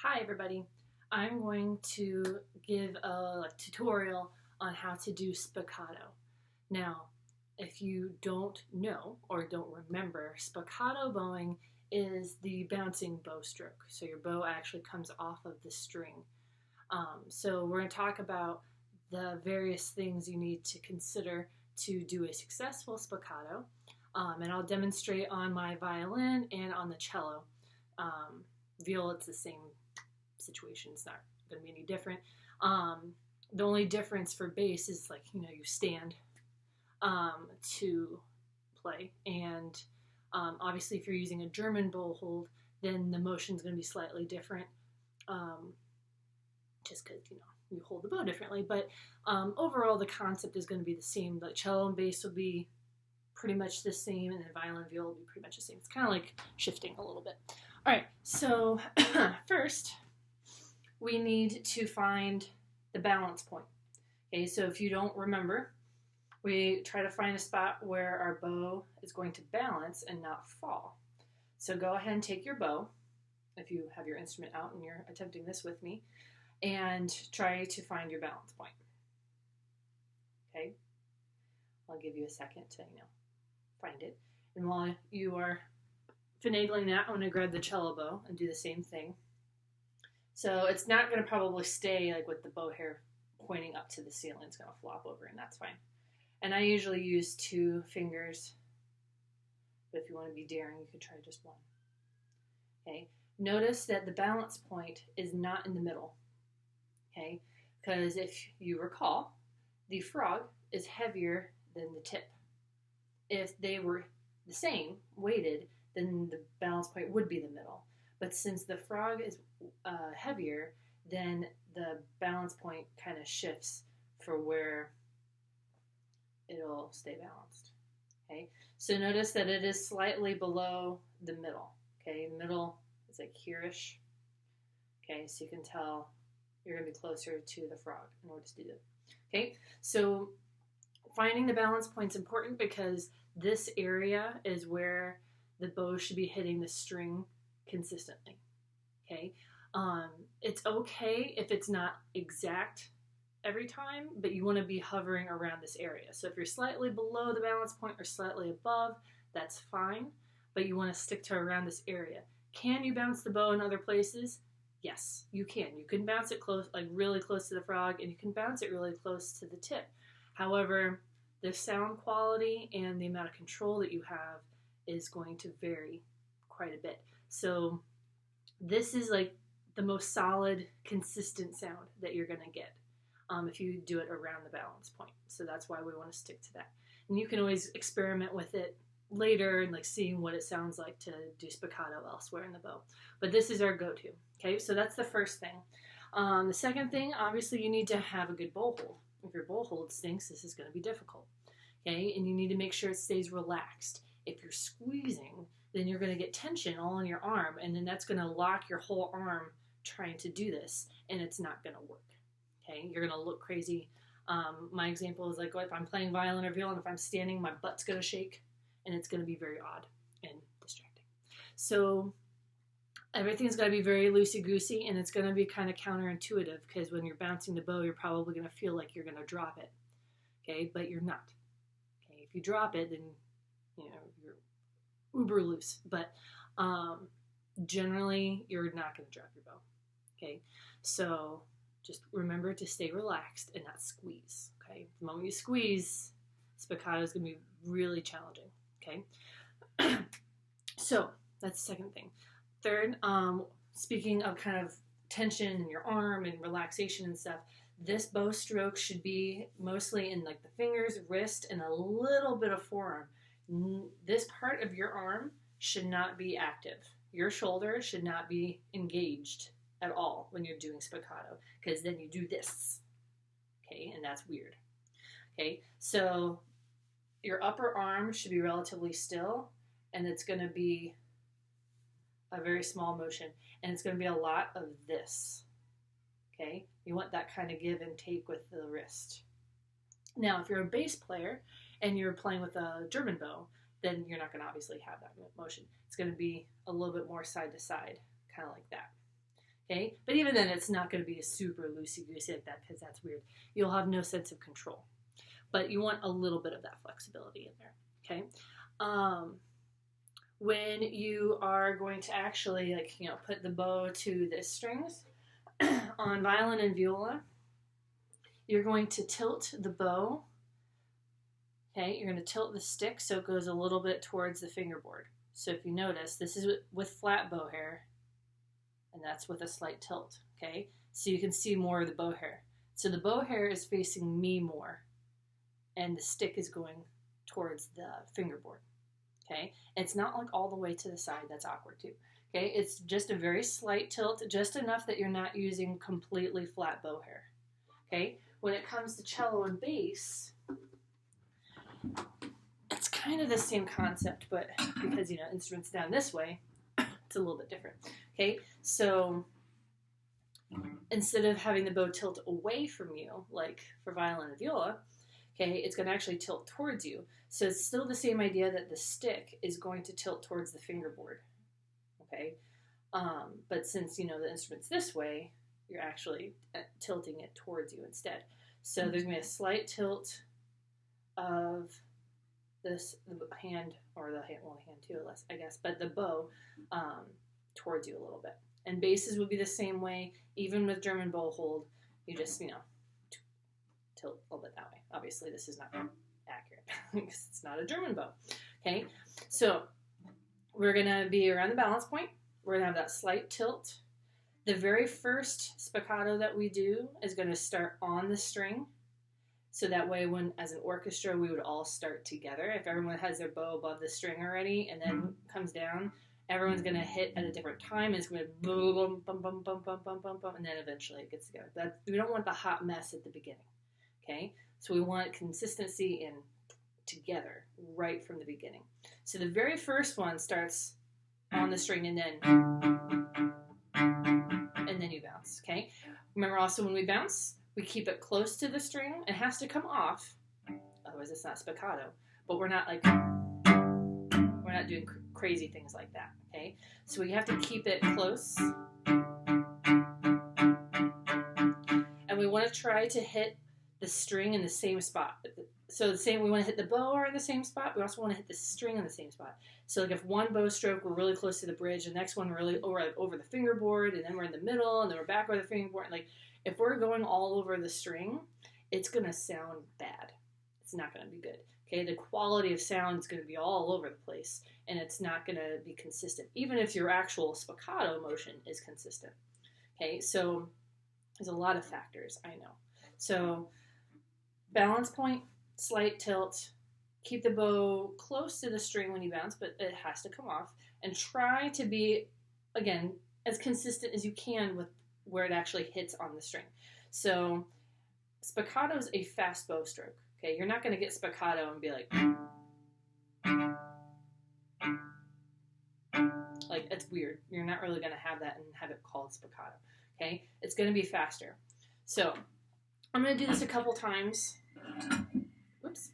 Hi everybody, I'm going to give a tutorial on how to do spiccato. Now, if you don't know or don't remember, spiccato bowing is the bouncing bow stroke. So your bow actually comes off of the string. So we're going to talk about the various things you need to consider to do a successful spiccato. And I'll demonstrate on my violin and on the cello. Viola, it's the same situation. It's not going to be any different. The only difference for bass is you stand to play, and obviously if you're using a German bow hold, then the motion is going to be slightly different, just because you hold the bow differently. But overall the concept is going to be the same. The cello and bass will be pretty much the same, and then violin and viola will be pretty much the same. It's kind of like shifting a little bit. All right, so first we need to find the balance point. Okay, so if you don't remember, we try to find a spot where our bow is going to balance and not fall. So go ahead and take your bow, if you have your instrument out and you're attempting this with me, and try to find your balance point. Okay, I'll give you a second to find it. And while you are finagling that, I'm going to grab the cello bow and do the same thing. So it's not going to probably stay with the bow hair pointing up to the ceiling. It's going to flop over, and that's fine. And I usually use 2 fingers, but if you want to be daring, you could try just 1. Okay. Notice that the balance point is not in the middle. Okay, because if you recall, the frog is heavier than the tip. If they were the same weighted, then the balance point would be the middle. But since the frog is heavier, then the balance point kind of shifts for where it'll stay balanced. Okay, so notice that it is slightly below the middle. Okay, middle is like here-ish. Okay, so you can tell you're going to be closer to the frog in order to do that. Okay, so finding the balance point is important because this area is where the bow should be hitting the string consistently. Okay, it's okay if it's not exact every time, but you want to be hovering around this area. So if you're slightly below the balance point or slightly above, that's fine, but you want to stick to around this area. Can you bounce the bow in other places? Yes, you can. You can bounce it close, really close to the frog, and you can bounce it really close to the tip. However, the sound quality and the amount of control that you have is going to vary quite a bit. So this is the most solid, consistent sound that you're going to get if you do it around the balance point. So that's why we want to stick to that. And you can always experiment with it later and seeing what it sounds like to do spiccato elsewhere in the bow. But this is our go-to. Okay, so that's the first thing. The second thing, obviously, you need to have a good bow hold. If your bow hold stinks, this is going to be difficult. Okay, and you need to make sure it stays relaxed. If you're squeezing, then you're going to get tension all in your arm, and then that's going to lock your whole arm trying to do this, and it's not going to work. Okay, you're going to look crazy. My example is if I'm playing violin or viola, and if I'm standing, my butt's going to shake, and it's going to be very odd and distracting. So everything's got to be very loosey-goosey, and it's going to be kind of counterintuitive because when you're bouncing the bow, you're probably going to feel like you're going to drop it. Okay, but you're not. Okay, if you drop it, then you're uber loose. But generally, you're not going to drop your bow. Okay, so just remember to stay relaxed and not squeeze. Okay, the moment you squeeze, spiccato is going to be really challenging. Okay, so that's the second thing. Third, speaking of kind of tension in your arm and relaxation and stuff, this bow stroke should be mostly in the fingers, wrist, and a little bit of forearm. This part of your arm should not be active. Your shoulder should not be engaged at all when you're doing spiccato, because then you do this. Okay, and that's weird. Okay, so your upper arm should be relatively still, and it's going to be a very small motion, and it's going to be a lot of this. Okay, you want that kind of give and take with the wrist. Now, if you're a bass player and you're playing with a German bow, then you're not going to obviously have that motion. It's going to be a little bit more side to side, kind of like that. Okay, but even then it's not going to be a super loosey-goosey like that because that's weird. You'll have no sense of control, but you want a little bit of that flexibility in there. Okay, when you are going to actually put the bow to the strings on violin and viola, you're going to tilt the bow. Okay, you're going to tilt the stick so it goes a little bit towards the fingerboard. So if you notice, this is with flat bow hair, and that's with a slight tilt. Okay, so you can see more of the bow hair. So the bow hair is facing me more, and the stick is going towards the fingerboard. Okay, it's not like all the way to the side. That's awkward too. Okay, it's just a very slight tilt, just enough that you're not using completely flat bow hair. Okay, when it comes to cello and bass, it's kind of the same concept, but because, instruments down this way, it's a little bit different. Okay, so instead of having the bow tilt away from you, like for violin and viola, okay, it's going to actually tilt towards you. So it's still the same idea that the stick is going to tilt towards the fingerboard. Okay, but since, the instrument's this way, you're actually tilting it towards you instead. So there's going to be a slight tilt of the hand, or the hand too, I guess, but the bow towards you a little bit. And basses would be the same way, even with German bow hold. You just, tilt a little bit that way. Obviously, this is not accurate because it's not a German bow. Okay, so we're going to be around the balance point. We're going to have that slight tilt. The very first spiccato that we do is going to start on the string. So that way, when as an orchestra, we would all start together. If everyone has their bow above the string already and then comes down, everyone's going to hit at a different time. It's going to boom, bum, bum, bum, bum, bum, bum, bum, and then eventually it gets together. But we don't want the hot mess at the beginning. Okay? So we want consistency in together right from the beginning. So the very first one starts on the string and then you bounce. Okay? Remember also when we bounce, we keep it close to the string. It has to come off, otherwise it's not spiccato. But we're not doing crazy things like that. Okay, so we have to keep it close, and we want to try to hit the string in the same spot. So we want to hit the bow in the same spot. We also want to hit the string in the same spot. So like if one bow stroke, we're really close to the bridge, the next one we're over the fingerboard, and then we're in the middle, and then we're back over the fingerboard. If we're going all over the string, it's going to sound bad. It's not going to be good. Okay, the quality of sound is going to be all over the place, and it's not going to be consistent, even if your actual spiccato motion is consistent. Okay, so there's a lot of factors, I know. So balance point, slight tilt, keep the bow close to the string when you bounce, but it has to come off, and try to be, again, as consistent as you can with where it actually hits on the string. So spiccato is a fast bow stroke. Okay, you're not going to get spiccato and be like it's weird. You're not really going to have that and have it called spiccato. Okay, it's going to be faster. So I'm going to do this a couple times. Whoops.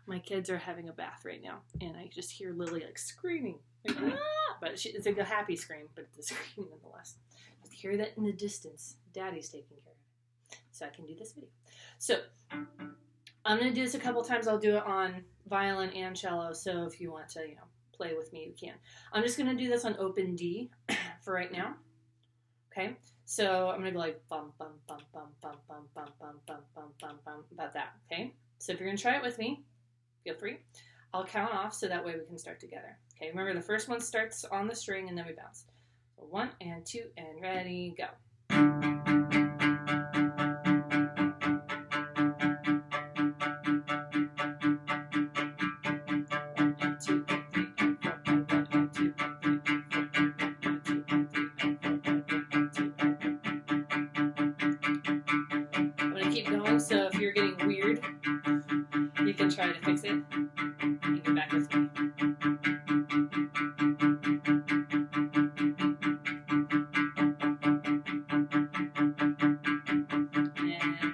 My kids are having a bath right now, and I just hear Lily screaming. But it's a happy scream, but it's a scream nonetheless. Just hear that in the distance. Daddy's taking care of it, so I can do this video. So I'm going to do this a couple times. I'll do it on violin and cello, so if you want to, play with me, you can. I'm just going to do this on open D for right now. Okay, so I'm going to go like bum, bum, bum, bum, bum, bum, bum, bum, bum, bum, bum, bum, about that. Okay, so if you're going to try it with me, feel free. I'll count off so that way we can start together. Okay, remember the first one starts on the string and then we bounce. So 1 and 2 and ready, go. I'm going to keep going, so if you're getting weird, you can try to fix it and get back with me.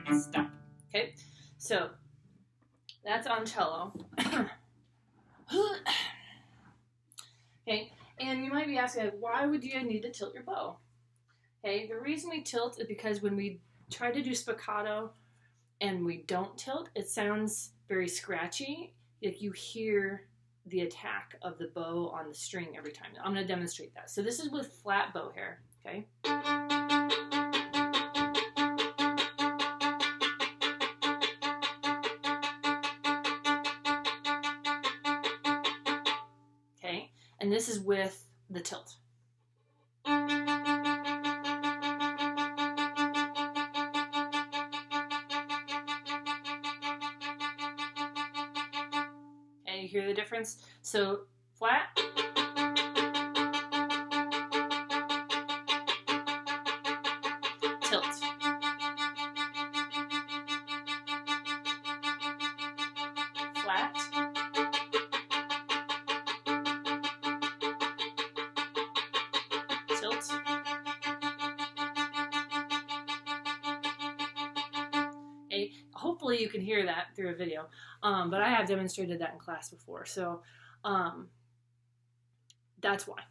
And stop. Okay, so that's on cello. Okay, and you might be asking, asking, like, why would you need to tilt your bow? Okay, the reason we tilt is because when we try to do spiccato and we don't tilt, it sounds very scratchy. Like you hear the attack of the bow on the string every time. I'm going to demonstrate that. So this is with flat bow hair, okay? Okay, and this is with the tilt. And you hear the difference? So flat, tilt. Flat, tilt. Okay. Hopefully you can hear that through a video, but I have demonstrated that in class before, so that's why.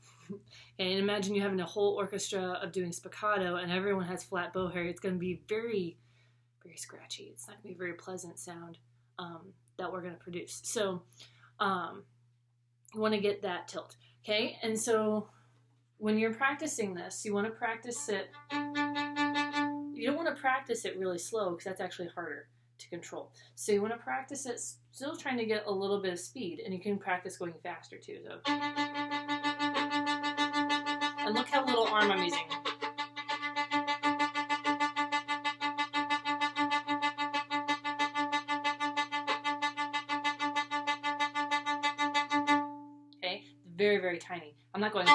And imagine you having a whole orchestra of doing spiccato and everyone has flat bow hair. It's going to be very, very scratchy. It's not going to be a very pleasant sound that we're going to produce. So you want to get that tilt. Okay, and so when you're practicing this, you want to practice it. You don't want to practice it really slow because that's actually harder to control. So you want to practice it still trying to get a little bit of speed, and you can practice going faster too. So. And look how little arm I'm using. Okay, very, very tiny. I'm not going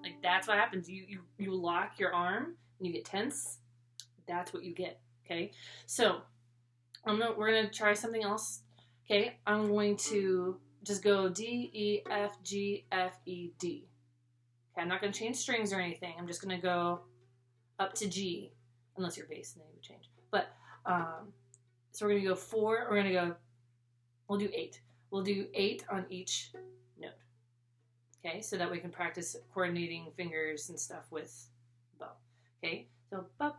like that's what happens. You lock your arm and you get tense. That's what you get. Okay, so we're gonna try something else. Okay, I'm going to just go D, E, F, G, F, E, D. Okay, I'm not going to change strings or anything. I'm just going to go up to G, unless you're bass, then it would change. But, so we're going to go 4, we'll do 8. We'll do 8 on each note. Okay, so that we can practice coordinating fingers and stuff with bow. Okay, so 1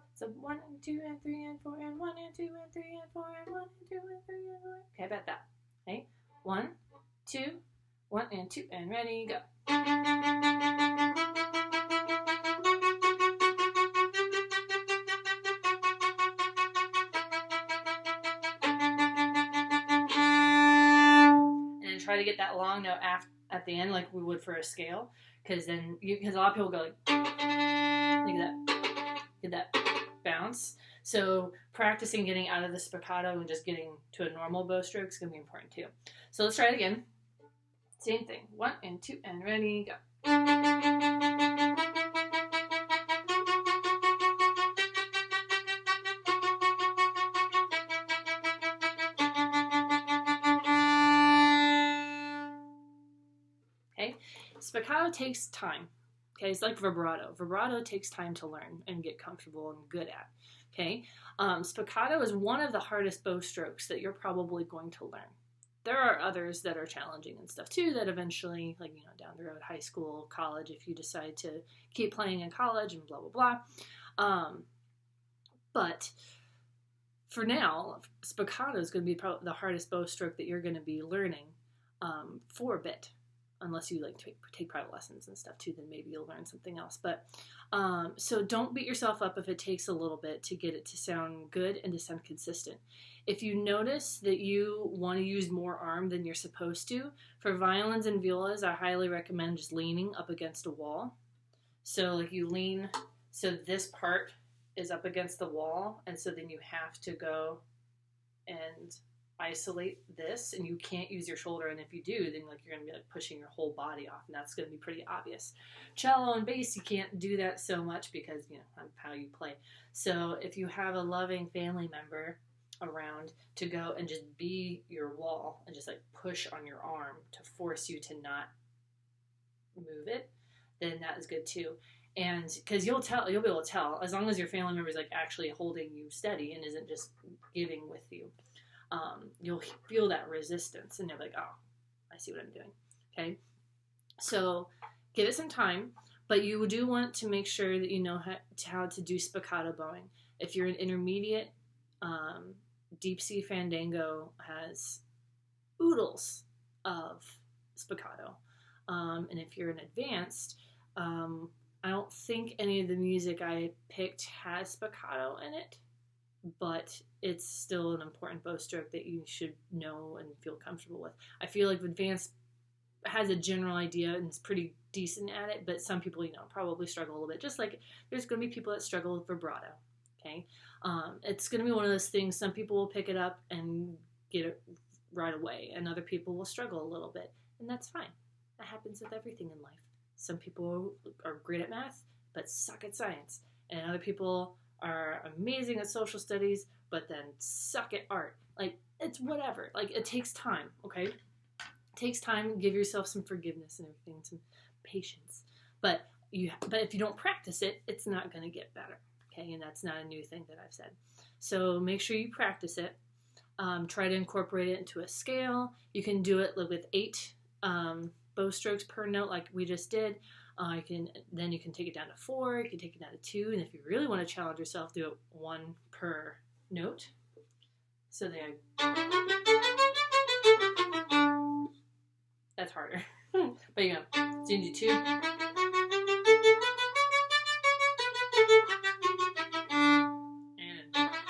and 2 and 3 and 4 and 1 and 2 and 3 and 4 and 1 and 2 and 3 and 4. Okay, about that. Okay, 1, 2, 1 and 2 and ready, go. And then try to get that long note at the end like we would for a scale, because then because a lot of people go like that, get that bounce. So practicing getting out of the spiccato and just getting to a normal bow stroke is going to be important too. So let's try it again. Same thing. 1 and 2 and ready, go. Okay, spiccato takes time. Okay, it's like vibrato. Vibrato takes time to learn and get comfortable and good at. Okay, spiccato is one of the hardest bow strokes that you're probably going to learn. There are others that are challenging and stuff too that eventually, like, you know, down the road, high school, college, if you decide to keep playing in college and blah, blah, blah. But for now, spiccato is going to be probably the hardest bow stroke that you're going to be learning for a bit. Unless you like take private lessons and stuff too, then maybe you'll learn something else. But so don't beat yourself up if it takes a little bit to get it to sound good and to sound consistent. If you notice that you want to use more arm than you're supposed to, for violins and violas, I highly recommend just leaning up against a wall. So like you lean, so this part is up against the wall, and so then you have to go and isolate this, and you can't use your shoulder, and if you do, then like you're going to be like pushing your whole body off, and that's going to be pretty obvious. Cello and bass, you can't do that so much because, you know, how you play. So if you have a loving family member around to go and just be your wall and just like push on your arm to force you to not move it, then that is good too. And because you'll be able to tell as long as your family member is like actually holding you steady and isn't just giving with you. You'll feel that resistance and you're like, oh, I see what I'm doing. Okay, so give it some time, but you do want to make sure that you know how to do spiccato bowing. If you're an intermediate, deep C fandango has oodles of spiccato. And if you're an advanced, I don't think any of the music I picked has spiccato in it, but it's still an important bow stroke that you should know and feel comfortable with. I feel like advanced has a general idea and is pretty decent at it, but some people, probably struggle a little bit. Just like there's going to be people that struggle with vibrato. Okay, it's going to be one of those things. Some people will pick it up and get it right away, and other people will struggle a little bit, and that's fine. That happens with everything in life. Some people are great at math, but suck at science, and other people are amazing at social studies, but then suck at art. Like, it's whatever. Like, it takes time, okay? It takes time. Give yourself some forgiveness and everything, some patience. But if you don't practice it, it's not going to get better, okay? And that's not a new thing that I've said. So make sure you practice it. Try to incorporate it into a scale. You can do it with 8 bow strokes per note like we just did. Then you can take it down to 4, you can take it down to 2, and if you really want to challenge yourself, do it 1 per note. So there. That's harder. But you go. So you can do 2. And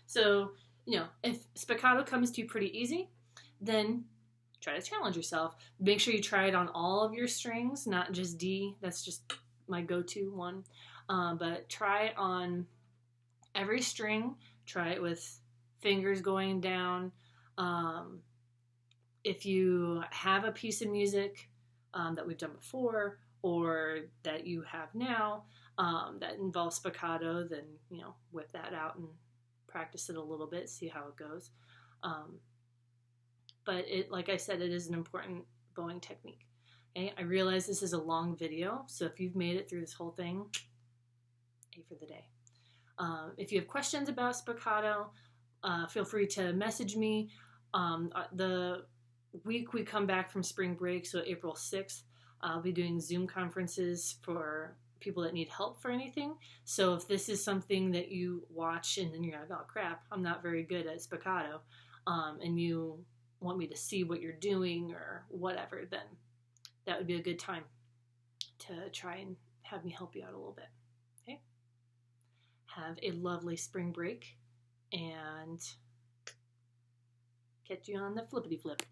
so, if spiccato comes to you pretty easy, then try to challenge yourself. Make sure you try it on all of your strings, not just D. That's just my go-to one. But try it on every string. Try it with fingers going down. If you have a piece of music that we've done before or that you have now that involves spiccato, then, whip that out and practice it a little bit, see how it goes. But like I said, it is an important bowing technique. Okay? I realize this is a long video, so if you've made it through this whole thing, A for the day. If you have questions about spiccato, feel free to message me. The week we come back from spring break, so April 6th, I'll be doing Zoom conferences for people that need help for anything. So if this is something that you watch and then you're like, oh crap, I'm not very good at spiccato, and you want me to see what you're doing or whatever, then that would be a good time to try and have me help you out a little bit. Okay? Have a lovely spring break and catch you on the flippity flip.